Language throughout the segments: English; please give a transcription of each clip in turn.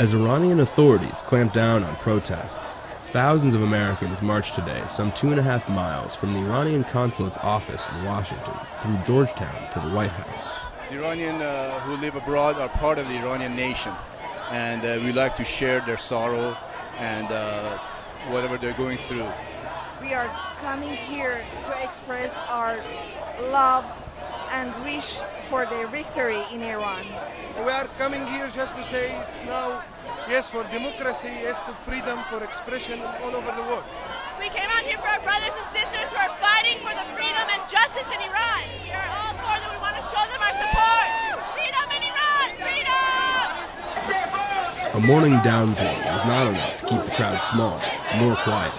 As Iranian authorities clamp down on protests, thousands of Americans marched today some 2.5 miles from the Iranian Consulate's office in Washington through Georgetown to the White House. The Iranian who live abroad are part of the Iranian nation, and we like to share their sorrow and whatever they're going through. We are coming here to express our love and wish for their victory in Iran. We are coming here just to say it's now, yes, for democracy, yes, to freedom, for expression all over the world. We came out here for our brothers and sisters who are fighting for the freedom and justice in Iran. We are all for them. We want to show them our support. Freedom in Iran! Freedom! A morning downpour was not enough to keep the crowd small nor quiet.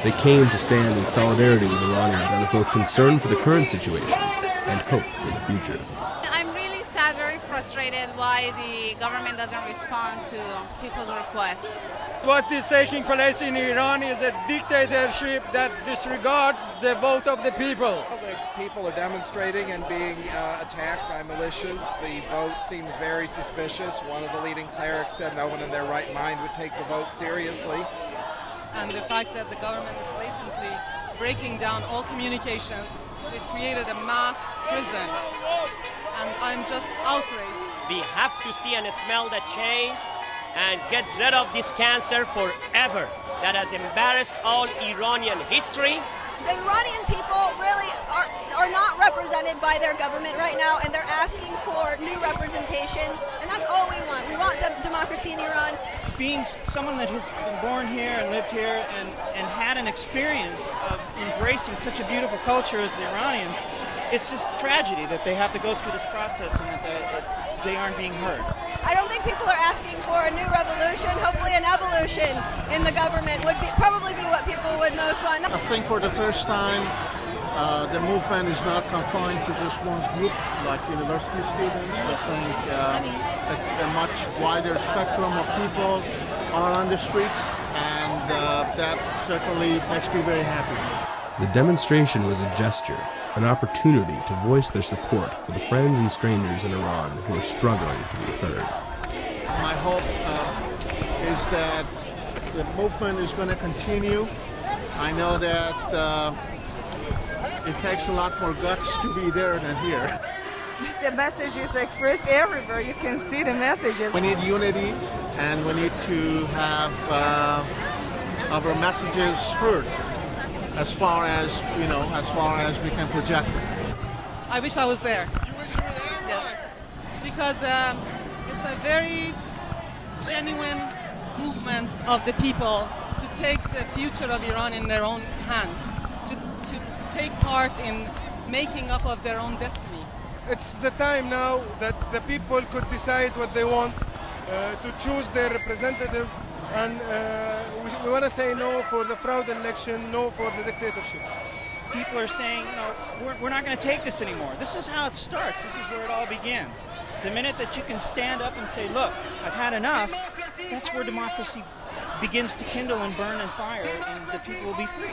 They came to stand in solidarity with Iranians out of both concern for the current situation and hope for the future. I'm really sad, very frustrated why the government doesn't respond to people's requests. What is taking place in Iran is a dictatorship that disregards the vote of the people. The people are demonstrating and being attacked by militias. The vote seems very suspicious. One of the leading clerics said no one in their right mind would take the vote seriously. And the fact that the government is blatantly breaking down all communications, they've created a mass prison, and I'm just outraged. We have to see and smell the change and get rid of this cancer forever that has embarrassed all Iranian history. The Iranian people really are not represented by their government right now, and they're asking for new representation, and that's all we want. We want democracy in Iran. Being someone that has been born here and lived here and had an experience of embracing such a beautiful culture as the Iranians, it's just tragedy that they have to go through this process and that they aren't being heard. I don't think people are asking for a new revolution. Hopefully an evolution in the government would probably be what people would most want. I think for the first time the movement is not confined to just one group like university students. I think a much wider spectrum of people are on the streets, and that certainly makes me very happy. The demonstration was a gesture, an opportunity to voice their support for the friends and strangers in Iran who are struggling to be heard. My hope is that the movement is going to continue. I know that it takes a lot more guts to be there than here. The message is expressed everywhere. You can see the messages. We need unity, and we need to have our messages heard as far as we can project it. I wish I was there. You wish you were there? Yes, because it's a very genuine movement of the people to take the future of Iran in their own hands, to take part in making up of their own destiny. It's the time now that the people could decide what they want, to choose their representative, and we want to say no for the fraud election, no for the dictatorship. People are saying, we're not going to take this anymore. This is how it starts. This is where it all begins. The minute that you can stand up and say, look, I've had enough, that's where democracy begins to kindle and burn and fire, and the people will be free.